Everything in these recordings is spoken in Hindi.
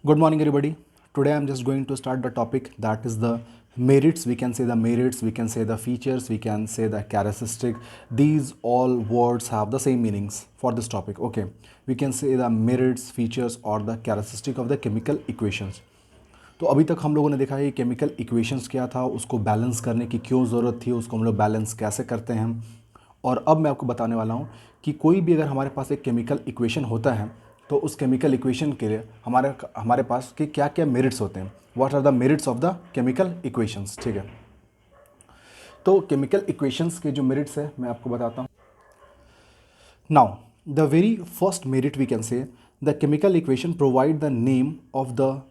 Good morning, everybody. Today I'm just going to start the topic that is the merits. We can say the merits, we can say the features, we can say the characteristic. These all words have the same meanings for this topic. Okay, we can say the merits, features or the characteristic of the chemical equations. तो अभी तक हम लोगों ने देखा है केमिकल इक्वेशंस क्या था, उसको बैलेंस करने की क्यों ज़रूरत थी, उसको हम लोग बैलेंस कैसे करते हैं। और अब मैं आपको बताने वाला हूँ कि कोई भी अगर हमारे पास एक केमिकल इक्वेशन होता है तो उस केमिकल इक्वेशन के लिए हमारे हमारे पास के क्या क्या मेरिट्स होते हैं, what are the merits of the chemical equations. ठीक है, तो केमिकल इक्वेशंस के जो मेरिट्स है मैं आपको बताता हूँ। Now the very first merit we can say the chemical equation provide the name of the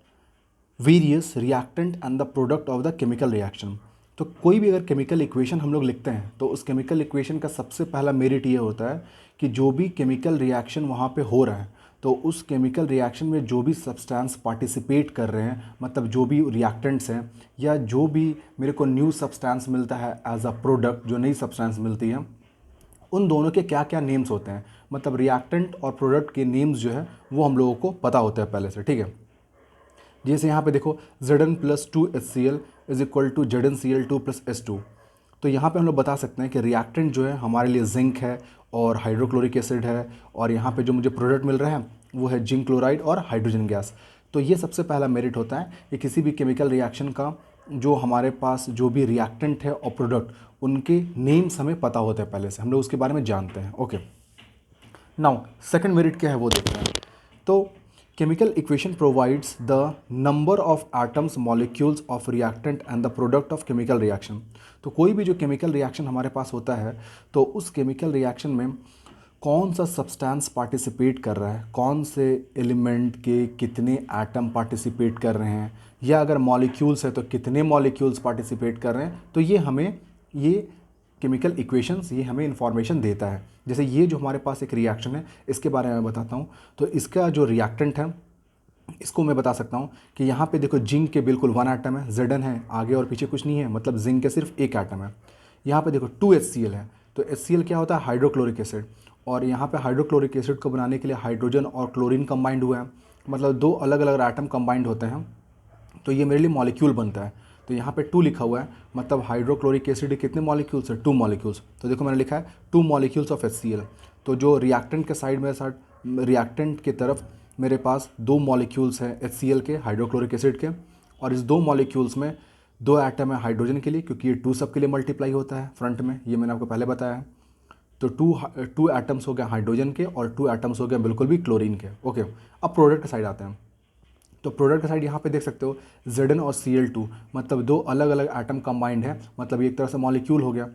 various reactant and the product of the chemical reaction. तो कोई भी अगर केमिकल इक्वेशन हम लोग लिखते हैं तो उस केमिकल इक्वेशन का सबसे पहला मेरिट ये होता है कि जो भी केमिकल रिएक्शन वहाँ पे हो रहा है तो उस केमिकल रिएक्शन में जो भी सब्सटेंस पार्टिसिपेट कर रहे हैं, मतलब जो भी रिएक्टेंट्स हैं या जो भी मेरे को न्यू सब्सटेंस मिलता है एज अ प्रोडक्ट, जो नई सब्सटेंस मिलती है, उन दोनों के क्या क्या नेम्स होते हैं, मतलब रिएक्टेंट और प्रोडक्ट के नेम्स जो है वो हम लोगों को पता होते हैं पहले से। ठीक है, जैसे यहाँ पे देखो Zn plus two H C L is equal to ZnCl2 plus H2। तो यहाँ पे हम लोग बता सकते हैं कि रिएक्टेंट जो है हमारे लिए जिंक है और हाइड्रोक्लोरिक एसिड है, और यहाँ पे जो मुझे प्रोडक्ट मिल रहा है वो है जिंक क्लोराइड और हाइड्रोजन गैस। तो ये सबसे पहला मेरिट होता है कि किसी भी केमिकल रिएक्शन का जो हमारे पास जो भी रिएक्टेंट है और प्रोडक्ट, उनके नेम्स हमें पता होते हैं, पहले से हम लोग उसके बारे में जानते हैं। ओके, नाउ सेकंड मेरिट क्या है वो देखते हैं। तो chemical equation provides the number of atoms molecules of reactant and the product of chemical reaction. तो कोई भी जो केमिकल रिएक्शन हमारे पास होता है तो उस केमिकल रिएक्शन में कौन सा सब्सटेंस पार्टिसिपेट कर रहा है, कौन से एलिमेंट के कितने एटम पार्टिसिपेट कर रहे हैं, या अगर मॉलिक्यूल्स है तो कितने मॉलिक्यूल्स पार्टिसिपेट कर रहे हैं, तो ये हमें ये केमिकल इक्वेशंस ये हमें इंफॉर्मेशन देता है। जैसे ये जो हमारे पास एक रिएक्शन है इसके बारे में बताता हूँ। तो इसका जो रिएक्टेंट है इसको मैं बता सकता हूँ कि यहाँ पे देखो जिंक के बिल्कुल वन एटम है, Zn है, आगे और पीछे कुछ नहीं है, मतलब जिंक के सिर्फ एक एटम है। यहाँ पे देखो 2HCl है, तो HCl क्या होता है, हाइड्रोक्लोरिक एसिड, और यहाँ पे हाइड्रोक्लोरिक एसिड को बनाने के लिए हाइड्रोजन और क्लोरीन कंबाइंड हुआ है, मतलब दो अलग अलग एटम कंबाइंड होते हैं, तो ये मेरे लिए मॉलिक्यूल बनता है। तो यहाँ पे 2 लिखा हुआ है, मतलब हाइड्रोक्लोरिक एसिड के कितने मॉलिक्यूल्स है, 2 मॉलिक्यूल्स। तो देखो मैंने लिखा है 2 मॉलिक्यूल्स ऑफ HCl। तो जो रिएक्टेंट के साइड में रिएक्टेंट की तरफ मेरे पास 2 मॉलिक्यूल्स हैं HCl के, हाइड्रोक्लोरिक एसिड के, और इस 2 मॉलिक्यूल्स में 2 एटम है हाइड्रोजन के लिए, क्योंकि ये 2 सब के लिए मल्टीप्लाई होता है फ्रंट में, ये मैंने आपको पहले बताया है। तो टू एटम्स हो गए हाइड्रोजन के और 2 एटम्स हो गए बिल्कुल भी क्लोरीन के। ओके, अब प्रोडक्ट के साइड आते हैं। तो प्रोडक्ट का साइड यहाँ पे देख सकते हो Zn और Cl2, मतलब 2 अलग अलग एटम कंबाइंड है, मतलब ये एक तरह से मॉलिक्यूल हो गया।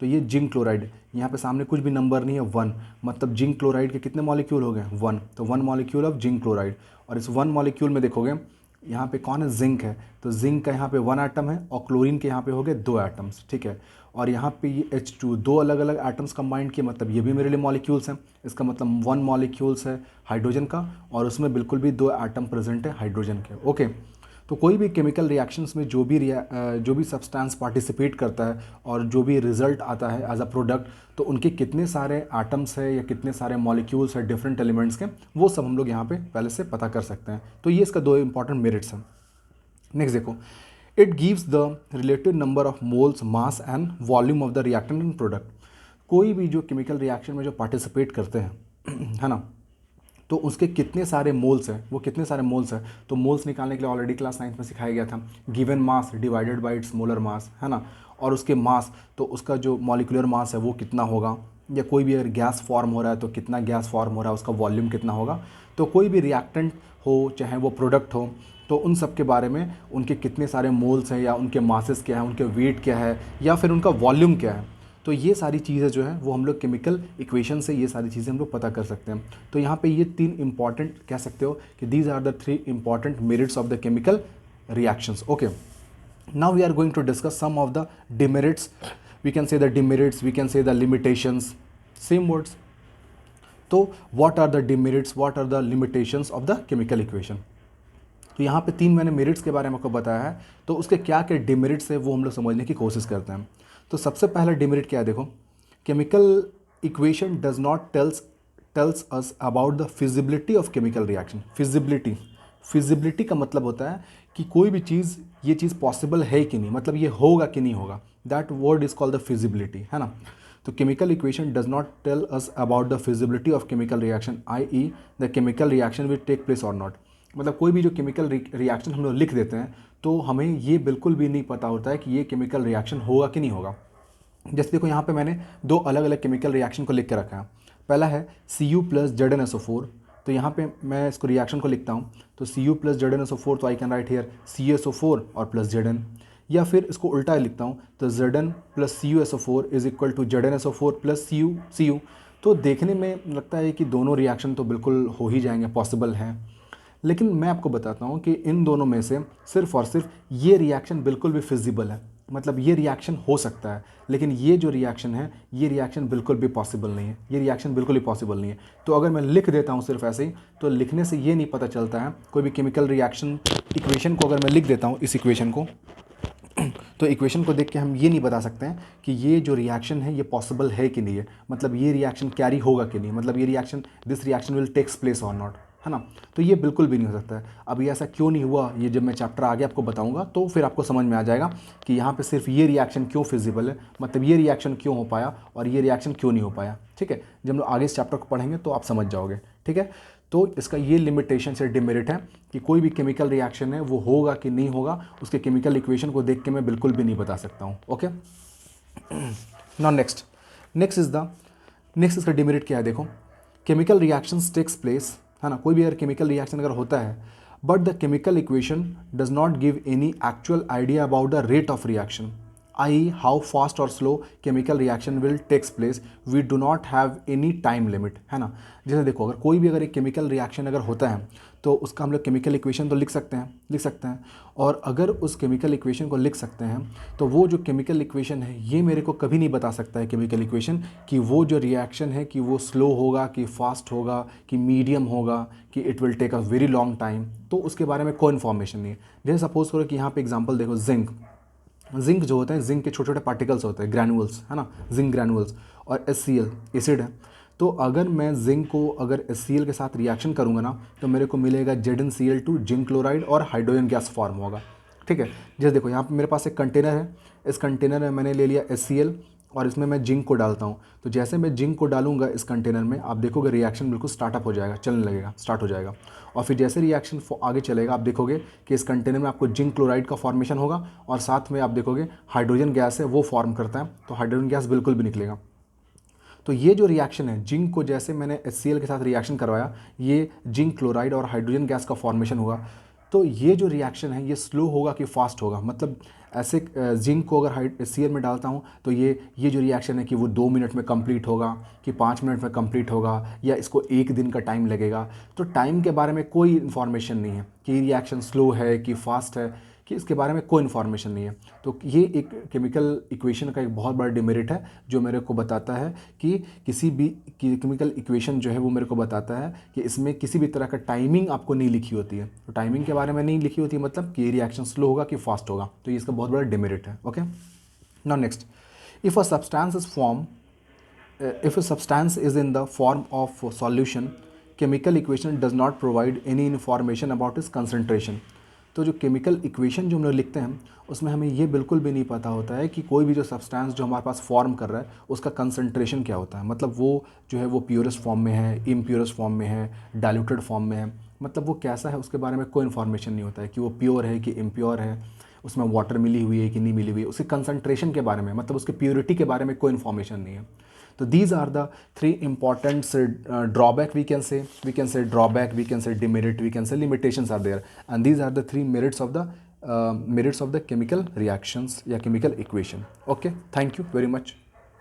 तो ये जिंक क्लोराइड, यहाँ पे सामने कुछ भी नंबर नहीं है, 1, मतलब जिंक क्लोराइड के कितने मॉलिक्यूल हो गए, 1। तो 1 मॉलिक्यूल ऑफ जिंक क्लोराइड, और इस 1 मॉलिक्यूल में देखोगे यहाँ पे कौन है, जिंक है, तो जिंक का यहाँ पे 1 एटम है और क्लोरीन के यहाँ पे हो गए 2 एटम्स। ठीक है, और यहाँ पे ये H2, 2 अलग अलग एटम्स कंबाइंड किए, मतलब ये भी मेरे लिए मॉलिक्यूल्स हैं। इसका मतलब 1 मॉलिक्यूल्स है हाइड्रोजन का और उसमें बिल्कुल भी 2 एटम प्रेजेंट है हाइड्रोजन के। ओके, तो कोई भी केमिकल रिएक्शंस में जो भी सब्सटेंस पार्टिसिपेट करता है और जो भी रिजल्ट आता है एज अ प्रोडक्ट, तो उनके कितने सारे एटम्स है या कितने सारे मॉलिक्यूल्स है डिफरेंट एलिमेंट्स के, वो सब हम लोग यहाँ पे पहले से पता कर सकते हैं। तो ये इसका 2 इंपॉर्टेंट मेरिट्स हैं। नेक्स्ट देखो, it gives the relative number of moles, mass and volume of the reactant and product. कोई भी जो केमिकल रिएक्शन में जो पार्टिसिपेट करते हैं है ना, तो उसके कितने सारे मोल्स हैं, वो कितने सारे मोल्स हैं, तो मोल्स निकालने के लिए ऑलरेडी क्लास 9 में सिखाया गया था, given mass divided by it's molar mass, है ना, और उसके मास, तो उसका जो मॉलिक्यूलर मास है वो कितना होगा, या कोई भी अगर गैस फॉर्म हो रहा है तो कितना गैस फॉर्म हो रहा है, उसका वॉल्यूम कितना होगा। तो कोई भी रिएक्टेंट हो चाहे वो प्रोडक्ट हो, तो उन सब के बारे में उनके कितने सारे मोल्स हैं या उनके मासेस क्या है, उनके वेट क्या है, या फिर उनका वॉल्यूम क्या है, तो ये सारी चीज़ें जो है वो हम लोग केमिकल इक्वेशन से ये सारी चीज़ें हम लोग पता कर सकते हैं। तो यहाँ पे ये 3 इंपॉर्टेंट कह सकते हो कि these are the 3 important merits of the chemical reactions. Okay, now we are going to discuss some of the demerits, we can say the demerits, we can say the limitations, same words. तो what are the demerits, what are the limitations of the chemical equation. तो यहाँ पे 3 मैंने मेरिट्स के बारे में आपको बताया है, तो उसके क्या क्या डिमेरिट्स है वो हम लोग समझने की कोशिश करते हैं। तो सबसे पहला डिमेरिट क्या है, देखो, chemical equation does not tells us about the feasibility of chemical reaction. Feasibility feasibility का मतलब होता है कि कोई भी चीज़, ये चीज़ पॉसिबल है कि नहीं, मतलब ये होगा कि नहीं होगा, that word is called the feasibility, है ना। तो chemical equation does not tell us about the feasibility of chemical reaction, I the chemical reaction will take place और नॉट। मतलब कोई भी जो केमिकल रिएक्शन हम लोग लिख देते हैं तो हमें ये बिल्कुल भी नहीं पता होता है कि ये केमिकल रिएक्शन होगा कि नहीं होगा। जैसे देखो यहाँ पे मैंने दो अलग अलग केमिकल रिएक्शन को लिख के रखा है। पहला है Cu प्लस ZnSO4, तो यहाँ पे मैं इसको रिएक्शन को लिखता हूँ, तो Cu प्लस ZnSO4, तो I can write here CuSO4 और प्लस Zn। या फिर इसको उल्टा लिखता हूँ, तो Zn plus CuSO4 is equal to ZnSO4 plus Cu। तो देखने में लगता है कि दोनों रिएक्शन तो बिल्कुल हो ही जाएंगे, पॉसिबल हैं, लेकिन मैं आपको बताता हूँ कि इन दोनों में से सिर्फ और सिर्फ ये रिएक्शन बिल्कुल भी फिजिबल है, मतलब ये रिएक्शन हो सकता है, लेकिन ये जो रिएक्शन है ये रिएक्शन बिल्कुल भी पॉसिबल नहीं है, ये रिएक्शन बिल्कुल ही पॉसिबल नहीं है। तो अगर मैं लिख देता हूँ सिर्फ ऐसे ही, तो लिखने से ये नहीं पता चलता है, कोई भी केमिकल रिएक्शन इक्वेशन को अगर मैं लिख देता हूँ, इस इक्वेशन को, तो इक्वेशन को देख के हम ये नहीं बता सकते हैं कि ये जो रिएक्शन है ये पॉसिबल है कि नहीं है, मतलब ये रिएक्शन कैरी होगा कि नहीं, मतलब ये reaction, this reaction will takes place और नॉट, है ना। तो ये बिल्कुल भी नहीं हो सकता है। अब ये ऐसा क्यों नहीं हुआ, ये जब मैं चैप्टर आगे आपको बताऊंगा तो फिर आपको समझ में आ जाएगा कि यहाँ पे सिर्फ ये रिएक्शन क्यों फिजिबल है, मतलब ये रिएक्शन क्यों हो पाया और ये रिएक्शन क्यों नहीं हो पाया, ठीक है। जब हम लोग आगे इस चैप्टर को पढ़ेंगे तो आप समझ जाओगे, ठीक है। तो इसका ये लिमिटेशन से डिमेरिट है कि कोई भी केमिकल रिएक्शन है वो होगा कि नहीं होगा, उसके केमिकल इक्वेशन को देख के मैं बिल्कुल भी नहीं बता सकता हूँ, ओके। नाउ नेक्स्ट इसका डिमेरिट क्या है, देखो, केमिकल रिएक्शंस टेक्स प्लेस, है ना, कोई भी अगर केमिकल रिएक्शन अगर होता है, but the chemical equation does not give any actual idea about the rate of reaction, I how fast और slow chemical reaction will takes place, we do not have any time limit, है ना। जैसे देखो, अगर कोई भी अगर एक केमिकल रिएक्शन अगर होता है तो उसका हम लोग केमिकल इक्वेशन तो लिख सकते हैं, और अगर उस केमिकल इक्वेशन को लिख सकते हैं तो वो जो केमिकल इक्वेशन है ये मेरे को कभी नहीं बता सकता है केमिकल इक्वेशन कि वो जो रिएक्शन है कि वो स्लो होगा कि फास्ट होगा कि मीडियम होगा कि it will take a very long time, तो उसके बारे में कोई इन्फॉर्मेशन नहीं है। जैसे सपोज करो कि यहाँ पे एग्जांपल देखो, जिंक जो होते हैं, जिंक के छोटे छोटे पार्टिकल्स होते हैं, ग्रैनुअल्स, है ना, जिंक ग्रैनुअल्स, और HCl एसिड है। तो अगर मैं जिंक को अगर HCl के साथ रिएक्शन करूँगा ना तो मेरे को मिलेगा ZnCl2 जिंक क्लोराइड और हाइड्रोजन गैस फॉर्म होगा, ठीक है। जैसे देखो यहाँ पे मेरे पास एक कंटेनर है, इस कंटेनर में मैंने ले लिया HCl और इसमें मैं जिंक को डालता हूँ, तो जैसे मैं जिंक को डालूंगा इस कंटेनर में, आप देखोगे रिएक्शन बिल्कुल स्टार्टअप हो जाएगा, चलने लगेगा, स्टार्ट हो जाएगा। और फिर जैसे रिएक्शन आगे चलेगा आप देखोगे कि इस कंटेनर में आपको जिंक क्लोराइड का फॉर्मेशन होगा और साथ में आप देखोगे हाइड्रोजन गैस है वो फॉर्म करता है, तो हाइड्रोजन गैस बिल्कुल भी निकलेगा। तो ये जो रिएक्शन है, जिंक को जैसे मैंने HCl के साथ रिएक्शन करवाया, ये जिंक क्लोराइड और हाइड्रोजन गैस का फॉर्मेशन हुआ, तो ये जो रिएक्शन है ये स्लो होगा कि फास्ट होगा, मतलब ऐसे जिंक को अगर HCl में डालता हूँ तो ये जो रिएक्शन है कि वो 2 मिनट में कंप्लीट होगा कि 5 मिनट में कंप्लीट होगा या इसको 1 दिन का टाइम लगेगा, तो टाइम के बारे में कोई इन्फॉर्मेशन नहीं है कि रिएक्शन स्लो है कि फास्ट है, कि इसके बारे में कोई इन्फॉर्मेशन नहीं है। तो ये एक केमिकल इक्वेशन का एक बहुत बड़ा डिमेरिट है जो मेरे को बताता है कि किसी भी केमिकल इक्वेशन जो है वो मेरे को बताता है कि इसमें किसी भी तरह का टाइमिंग आपको नहीं लिखी होती है, तो टाइमिंग के बारे में नहीं लिखी होती है मतलब कि ये रिएक्शन स्लो होगा कि फास्ट होगा, तो ये इसका बहुत बड़ा डिमेरिट है, okay. Now next, if a substance is form if a substance is in the form of solution, chemical equation does not provide any information about its concentration। तो जो केमिकल इक्वेशन जो हम लोग लिखते हैं उसमें हमें ये बिल्कुल भी नहीं पता होता है कि कोई भी जो सब्सटेंस जो हमारे पास फॉर्म कर रहा है उसका कंसंट्रेशन क्या होता है, मतलब वो जो है वो प्योरेस्ट फॉर्म में है, इम्प्योरेस्ट फॉर्म में है, डाइल्यूटेड फॉर्म में है, मतलब वो कैसा है उसके बारे में कोई इन्फॉर्मेशन नहीं होता है कि वो प्योर है कि इम्प्योर है, उसमें वाटर मिली हुई है कि नहीं मिली हुई है, उसके कंसंट्रेशन के बारे में मतलब उसके प्योरिटी के बारे में कोई इन्फॉर्मेशन नहीं है। तो these are the three important drawback, we can say drawback, we can say demerit, we can say limitations are there, and these are the three merits of the chemical reactions या chemical equation, okay। Thank you very much।